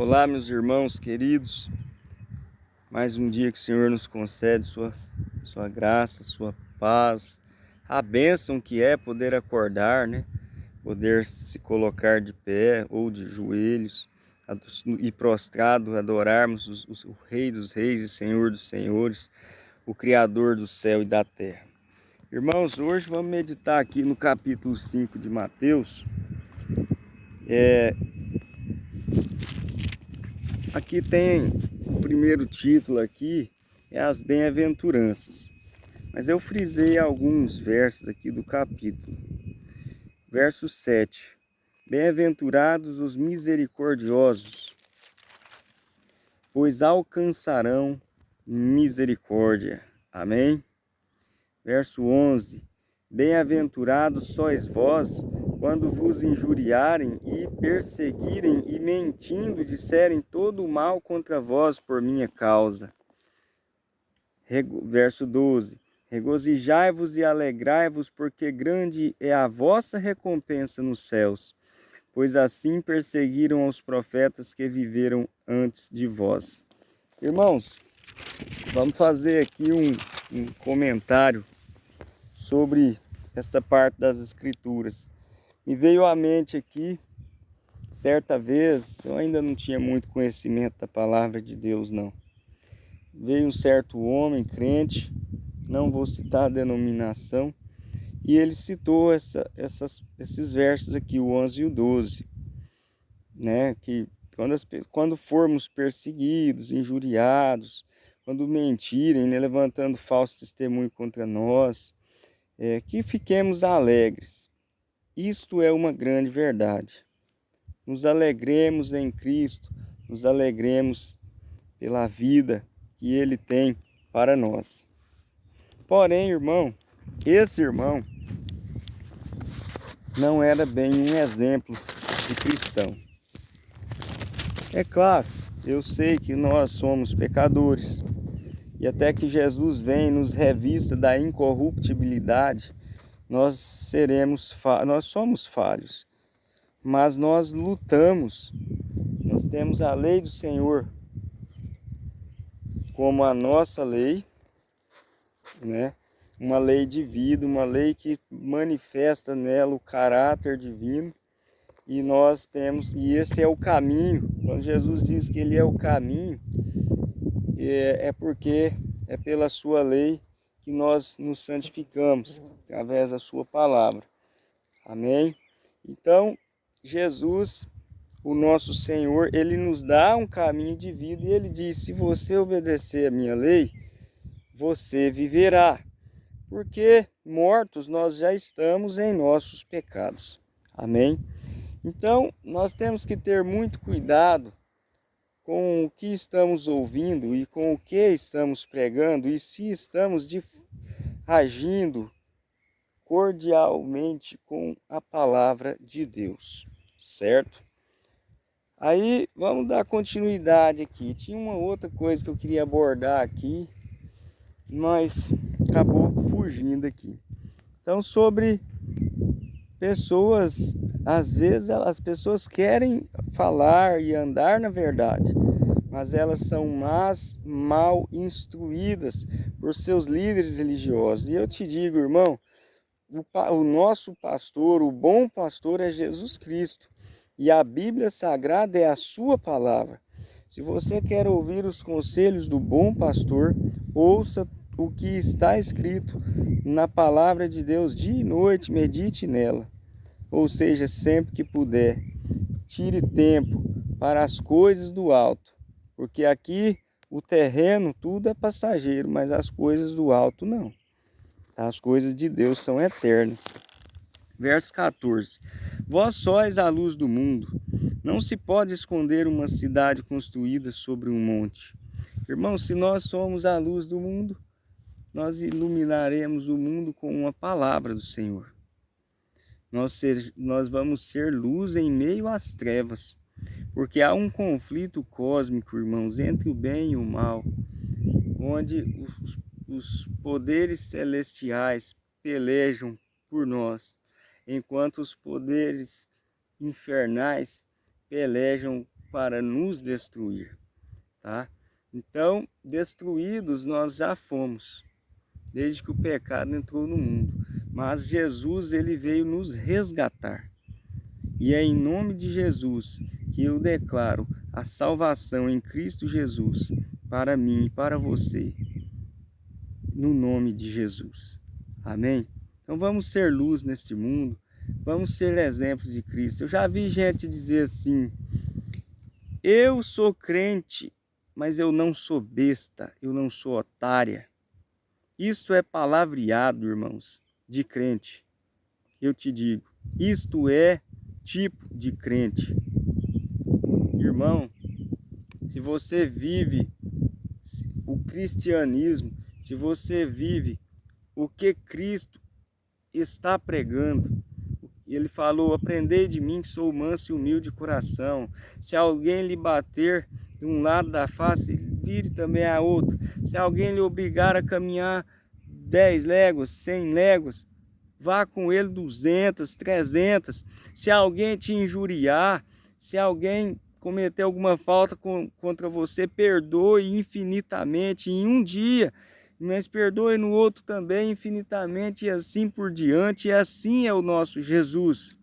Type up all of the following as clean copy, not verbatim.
Olá, meus irmãos queridos, mais um dia que o Senhor nos concede sua graça, sua paz, a bênção que é poder acordar, né? Poder se colocar de pé ou de joelhos e prostrado adorarmos o Rei dos Reis e Senhor dos Senhores, o Criador do céu e da terra. Irmãos, hoje vamos meditar aqui no capítulo 5 de Mateus. Aqui tem o primeiro título aqui, é as bem-aventuranças. Mas eu frisei alguns versos aqui do capítulo. Verso 7. Bem-aventurados os misericordiosos, pois alcançarão misericórdia. Amém? Verso 11. Bem-aventurados sois vós, quando vos injuriarem e perseguirem e mentindo disserem todo o mal contra vós por minha causa. Verso 12. Regozijai-vos e alegrai-vos, porque grande é a vossa recompensa nos céus, pois assim perseguiram os profetas que viveram antes de vós. Irmãos, vamos fazer aqui um comentário sobre esta parte das Escrituras. Me veio à mente aqui, certa vez, eu ainda não tinha muito conhecimento da palavra de Deus, não. Veio um certo homem crente, não vou citar a denominação, e ele citou esses versos aqui, o 11 e o 12, né? Que quando formos perseguidos, injuriados, quando mentirem, né, levantando falso testemunho contra nós, que fiquemos alegres. Isto é uma grande verdade. Nos alegremos em Cristo, nos alegremos pela vida que Ele tem para nós. Porém, irmão, esse irmão não era bem um exemplo de cristão. É claro, eu sei que nós somos pecadores, e até que Jesus venha e nos revista da incorruptibilidade, nós somos falhos, mas nós lutamos. Nós temos a lei do Senhor como a nossa lei, né? Uma lei de vida, uma lei que manifesta nela o caráter divino, e esse é o caminho. Quando Jesus diz que Ele é o caminho, é porque é pela sua lei que nós nos santificamos, através da sua palavra. Amém? Então, Jesus, o nosso Senhor, Ele nos dá um caminho de vida, e Ele diz: se você obedecer a minha lei, você viverá. Porque mortos nós já estamos em nossos pecados. Amém? Então, nós temos que ter muito cuidado com o que estamos ouvindo e com o que estamos pregando, e se estamos agindo cordialmente com a palavra de Deus, certo? Aí, vamos dar continuidade aqui. Tinha uma outra coisa que eu queria abordar aqui, mas acabou fugindo aqui. Então, sobre pessoas, às vezes as pessoas querem falar e andar na verdade, mas elas são mal instruídas por seus líderes religiosos. E eu te digo, irmão, o nosso pastor, o bom pastor é Jesus Cristo, e a Bíblia Sagrada é a sua palavra. Se você quer ouvir os conselhos do bom pastor, ouça o que está escrito na palavra de Deus dia e noite, medite nela. Ou seja, sempre que puder, tire tempo para as coisas do alto, porque aqui o terreno tudo é passageiro, mas as coisas do alto não. As coisas de Deus são eternas. Verso 14. Vós sois a luz do mundo. Não se pode esconder uma cidade construída sobre um monte. Irmãos, se nós somos a luz do mundo, nós iluminaremos o mundo com uma palavra do Senhor. Nós vamos ser luz em meio às trevas, porque há um conflito cósmico, irmãos, entre o bem e o mal, onde os poderes celestiais pelejam por nós, enquanto os poderes infernais pelejam para nos destruir, tá? Então, destruídos nós já fomos, desde que o pecado entrou no mundo. Mas Jesus, ele veio nos resgatar. E é em nome de Jesus que eu declaro a salvação em Cristo Jesus para mim e para você, no nome de Jesus. Amém? Então vamos ser luz neste mundo, vamos ser exemplos de Cristo. Eu já vi gente dizer assim: eu sou crente, mas eu não sou besta, eu não sou otária. Isto é palavreado, irmãos, de crente. Eu te digo, isto é tipo de crente. Irmão, se você vive o cristianismo, se você vive o que Cristo está pregando, ele falou: aprendei de mim que sou manso e humilde de coração. Se alguém lhe bater de um lado da face, vire também a outro. Se alguém lhe obrigar a caminhar 10 léguas, 100 léguas, vá com ele 200, 300. Se alguém te injuriar, se alguém cometer alguma falta contra você, perdoe infinitamente em um dia, mas perdoe no outro também infinitamente, e assim por diante. E assim é o nosso Jesus.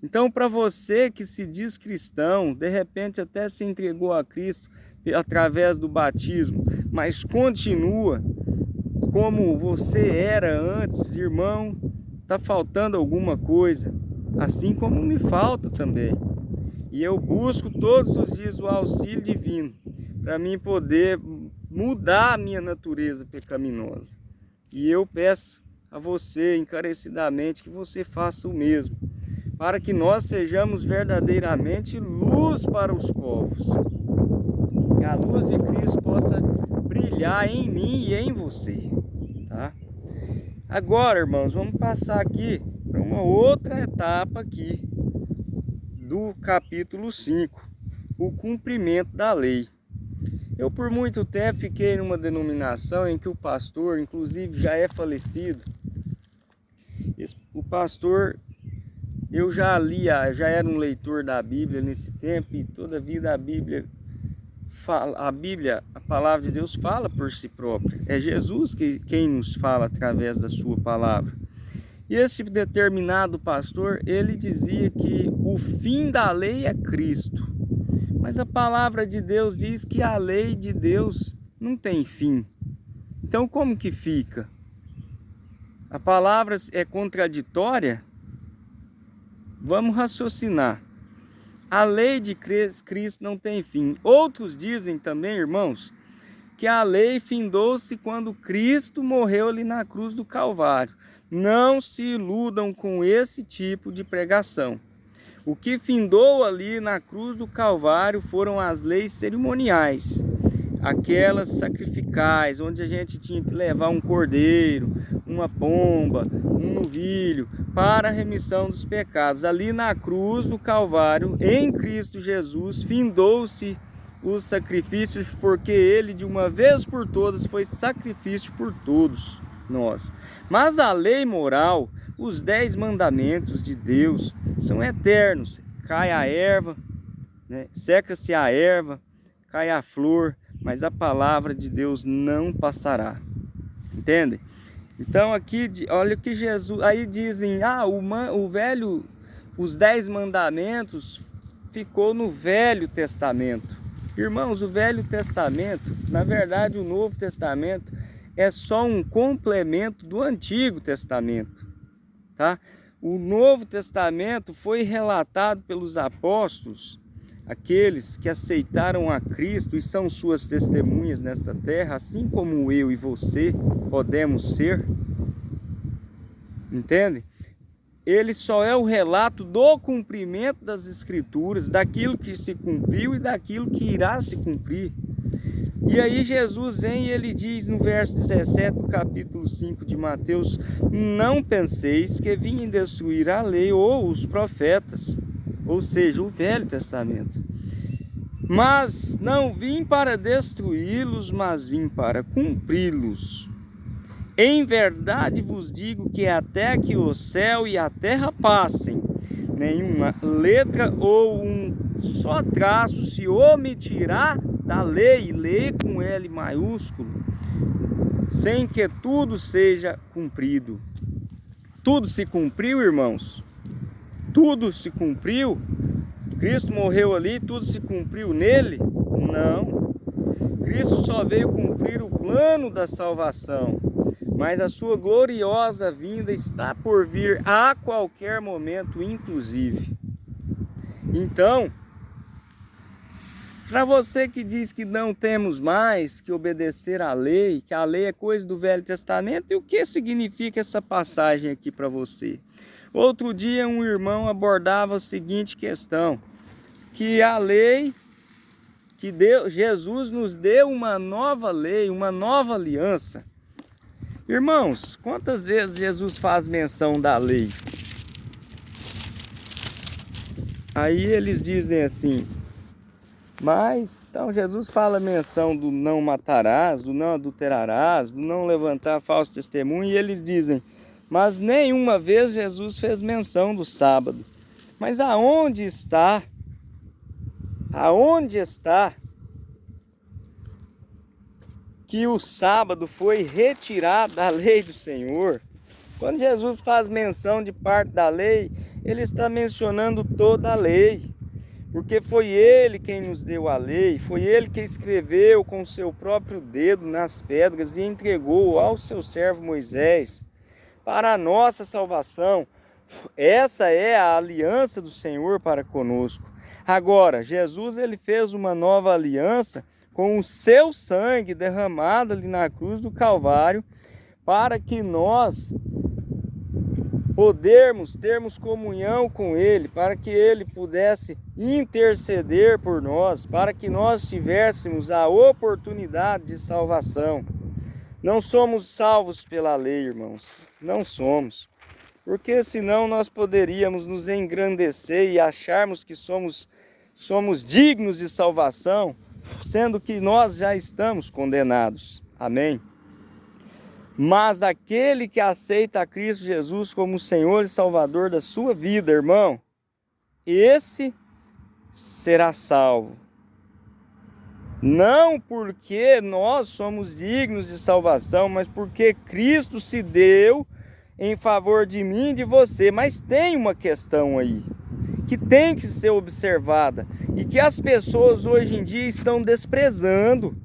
Então, para você que se diz cristão, de repente até se entregou a Cristo através do batismo, mas continua como você era antes, irmão, está faltando alguma coisa, assim como me falta também. E eu busco todos os dias o auxílio divino para mim poder mudar a minha natureza pecaminosa. E eu peço a você encarecidamente que você faça o mesmo, para que nós sejamos verdadeiramente luz para os povos. Que a luz de Cristo possa brilhar em mim e em você, tá? Agora, irmãos, vamos passar aqui para uma outra etapa aqui do capítulo 5, o cumprimento da lei. Eu por muito tempo fiquei numa denominação em que o pastor, inclusive, já é falecido. O pastor, eu já lia, já era um leitor da Bíblia nesse tempo, e toda a vida a Bíblia, a palavra de Deus fala por si própria. É Jesus quem nos fala através da sua palavra. E esse determinado pastor, ele dizia que o fim da lei é Cristo. Mas a palavra de Deus diz que a lei de Deus não tem fim. Então como que fica? A palavra é contraditória? Vamos raciocinar. A lei de Cristo não tem fim. Outros dizem também, irmãos, que a lei findou-se quando Cristo morreu ali na cruz do Calvário. Não se iludam com esse tipo de pregação. O que findou ali na cruz do Calvário foram as leis cerimoniais, aquelas sacrificais, onde a gente tinha que levar um cordeiro, uma pomba, um novilho, para a remissão dos pecados. Ali na cruz do Calvário, em Cristo Jesus, findou-se os sacrifícios, porque ele de uma vez por todas foi sacrifício por todos nós. Mas a lei moral, os 10 mandamentos de Deus são eternos. Cai a erva, né? Seca-se a erva, cai a flor, mas a palavra de Deus não passará. Entende? Então aqui, olha o que Jesus, aí dizem, os 10 mandamentos ficou no Velho Testamento. Irmãos, o Velho Testamento, na verdade o Novo Testamento é só um complemento do Antigo Testamento, tá? O Novo Testamento foi relatado pelos apóstolos, aqueles que aceitaram a Cristo e são suas testemunhas nesta terra, assim como eu e você podemos ser, entende? Ele só é o relato do cumprimento das Escrituras, daquilo que se cumpriu e daquilo que irá se cumprir. E aí Jesus vem e ele diz no verso 17 do capítulo 5 de Mateus: não penseis que vim destruir a lei ou os profetas, ou seja, o Velho Testamento. Mas não vim para destruí-los, mas vim para cumpri-los. Em verdade vos digo que até que o céu e a terra passem, nenhuma letra ou um só traço se omitirá da lei, lei com L maiúsculo, sem que tudo seja cumprido. Tudo se cumpriu, irmãos? Tudo se cumpriu? Cristo morreu ali, tudo se cumpriu nele? Não. Cristo só veio cumprir o plano da salvação, mas a sua gloriosa vinda está por vir a qualquer momento, inclusive. Então, para você que diz que não temos mais que obedecer à lei, que a lei é coisa do Velho Testamento, e o que significa essa passagem aqui para você? Outro dia um irmão abordava a seguinte questão, que a lei, que Jesus nos deu uma nova lei, uma nova aliança. Irmãos, quantas vezes Jesus faz menção da lei? Aí eles dizem assim, mas então Jesus fala menção do não matarás, do não adulterarás, do não levantar falso testemunho, e eles dizem, mas nenhuma vez Jesus fez menção do sábado. Mas aonde está? Aonde está que o sábado foi retirado da lei do Senhor? Quando Jesus faz menção de parte da lei, ele está mencionando toda a lei. Porque foi ele quem nos deu a lei, foi ele que escreveu com o seu próprio dedo nas pedras e entregou ao seu servo Moisés para a nossa salvação. Essa é a aliança do Senhor para conosco. Agora, Jesus ele fez uma nova aliança com o seu sangue derramado ali na cruz do Calvário, para que nós termos comunhão com Ele, para que Ele pudesse interceder por nós, para que nós tivéssemos a oportunidade de salvação. Não somos salvos pela lei, irmãos, não somos, porque senão nós poderíamos nos engrandecer e acharmos que somos dignos de salvação, sendo que nós já estamos condenados. Amém? Mas aquele que aceita a Cristo Jesus como Senhor e Salvador da sua vida, irmão, esse será salvo. Não porque nós somos dignos de salvação, mas porque Cristo se deu em favor de mim e de você. Mas tem uma questão aí, que tem que ser observada, e que as pessoas hoje em dia estão desprezando.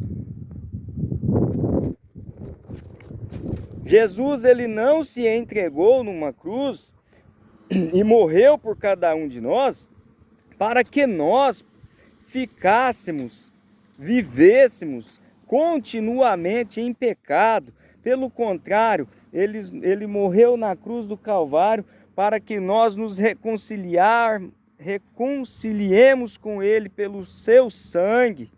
Jesus ele não se entregou numa cruz e morreu por cada um de nós para que nós vivêssemos continuamente em pecado. Pelo contrário, ele morreu na cruz do Calvário para que nós nos reconciliemos com ele pelo seu sangue,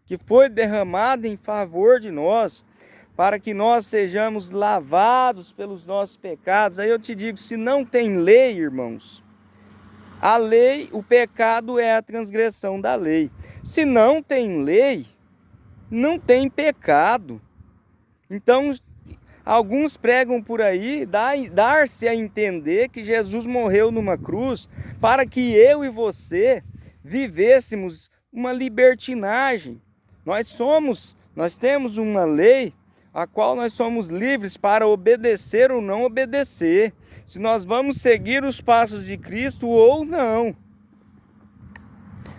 que foi derramado em favor de nós, para que nós sejamos lavados pelos nossos pecados. Aí eu te digo, se não tem lei, irmãos, a lei, o pecado é a transgressão da lei. Se não tem lei, não tem pecado. Então, alguns pregam por aí, dar-se a entender que Jesus morreu numa cruz para que eu e você vivêssemos uma libertinagem. Nós temos uma lei a qual nós somos livres para obedecer ou não obedecer, se nós vamos seguir os passos de Cristo ou não.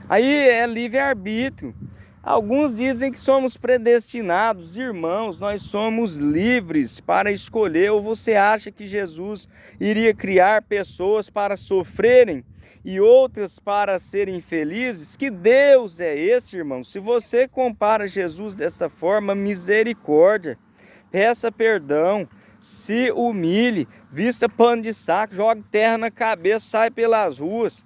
Aí é livre-arbítrio. Alguns dizem que somos predestinados. Irmãos, nós somos livres para escolher. Ou você acha que Jesus iria criar pessoas para sofrerem e outras para serem felizes? Que Deus é esse, irmão? Se você compara Jesus dessa forma, misericórdia, peça perdão, se humilhe, vista pano de saco, jogue terra na cabeça, sai pelas ruas.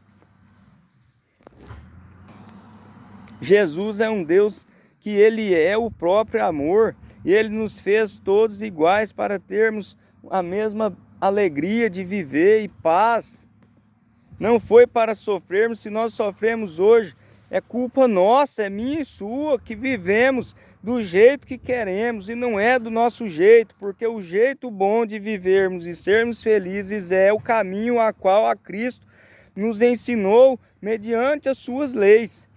Jesus é um Deus que ele é o próprio amor, e ele nos fez todos iguais para termos a mesma alegria de viver e paz. Não foi para sofrermos. Se nós sofremos hoje, é culpa nossa, é minha e sua, que vivemos do jeito que queremos e não é do nosso jeito, porque o jeito bom de vivermos e sermos felizes é o caminho a qual a Cristo nos ensinou mediante as suas leis.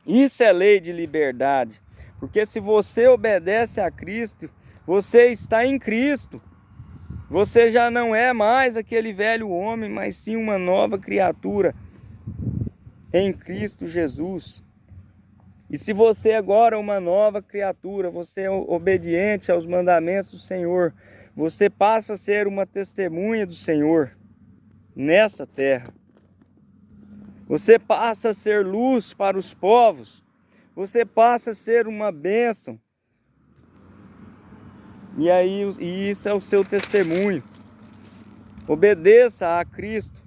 Isso é lei de liberdade, porque se você obedece a Cristo, você está em Cristo. Você já não é mais aquele velho homem, mas sim uma nova criatura em Cristo Jesus. E se você agora é uma nova criatura, você é obediente aos mandamentos do Senhor, você passa a ser uma testemunha do Senhor nessa terra. Você passa a ser luz para os povos. Você passa a ser uma bênção. E isso é o seu testemunho. Obedeça a Cristo.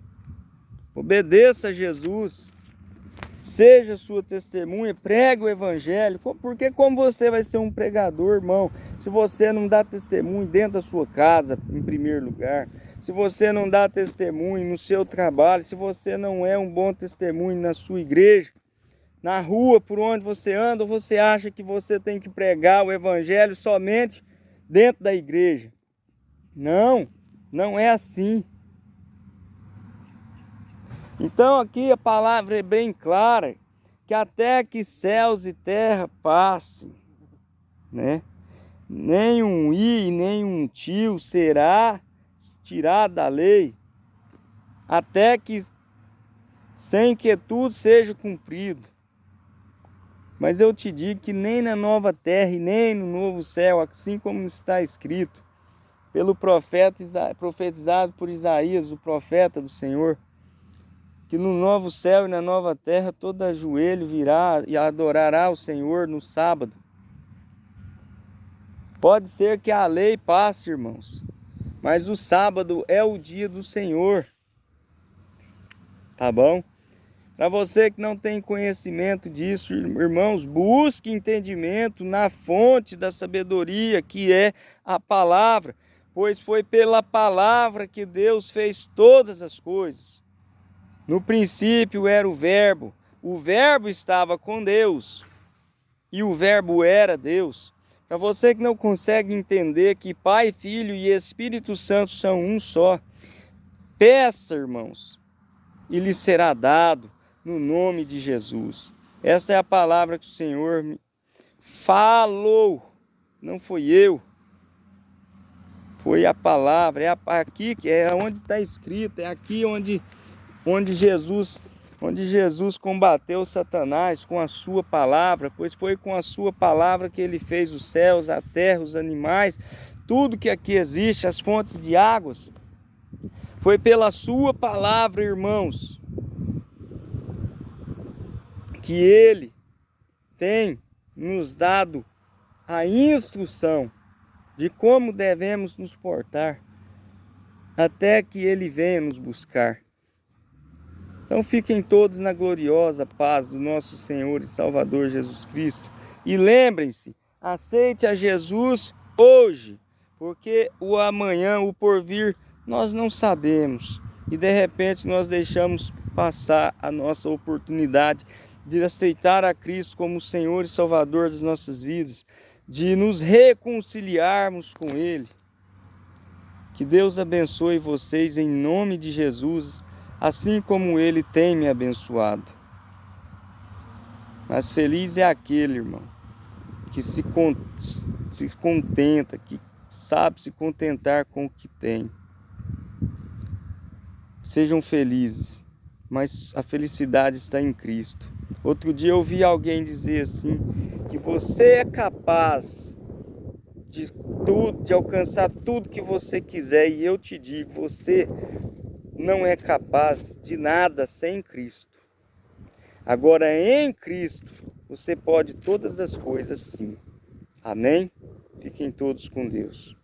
Obedeça a Jesus. Seja sua testemunha, pregue o evangelho. Porque como você vai ser um pregador, irmão, se você não dá testemunho dentro da sua casa, em primeiro lugar, se você não dá testemunho no seu trabalho, se você não é um bom testemunho na sua igreja, na rua por onde você anda, ou você acha que você tem que pregar o evangelho somente dentro da igreja? Não, não é assim. Então aqui a palavra é bem clara, que até que céus e terra passem, né? Nem um i, nem um tio será tirado da lei, até que sem que tudo seja cumprido. Mas eu te digo que nem na nova terra e nem no novo céu, assim como está escrito pelo profeta profetizado por Isaías, o profeta do Senhor, que no novo céu e na nova terra todo joelho virá e adorará o Senhor no sábado. Pode ser que a lei passe, irmãos, mas o sábado é o dia do Senhor. Tá bom? Para você que não tem conhecimento disso, irmãos, busque entendimento na fonte da sabedoria, que é a palavra, pois foi pela palavra que Deus fez todas as coisas. No princípio era o Verbo estava com Deus e o Verbo era Deus. Para você que não consegue entender que Pai, Filho e Espírito Santo são um só, peça, irmãos, e lhe será dado no nome de Jesus. Esta é a palavra que o Senhor me falou, não foi eu. Foi a palavra, é aqui que é onde está escrito, é aqui onde Jesus combateu Satanás com a sua palavra, pois foi com a sua palavra que ele fez os céus, a terra, os animais, tudo que aqui existe, as fontes de águas. Foi pela sua palavra, irmãos, que ele tem nos dado a instrução de como devemos nos portar até que ele venha nos buscar. Então fiquem todos na gloriosa paz do nosso Senhor e Salvador Jesus Cristo. E lembrem-se, aceite a Jesus hoje, porque o amanhã, o porvir, nós não sabemos. E de repente nós deixamos passar a nossa oportunidade de aceitar a Cristo como Senhor e Salvador das nossas vidas, de nos reconciliarmos com Ele. Que Deus abençoe vocês em nome de Jesus, assim como Ele tem me abençoado. Mas feliz é aquele, irmão, que se contenta, que sabe se contentar com o que tem. Sejam felizes, mas a felicidade está em Cristo. Outro dia eu ouvi alguém dizer assim, que você é capaz de alcançar tudo que você quiser, e eu te digo, você não é capaz de nada sem Cristo. Agora em Cristo você pode todas as coisas sim. Amém? Fiquem todos com Deus.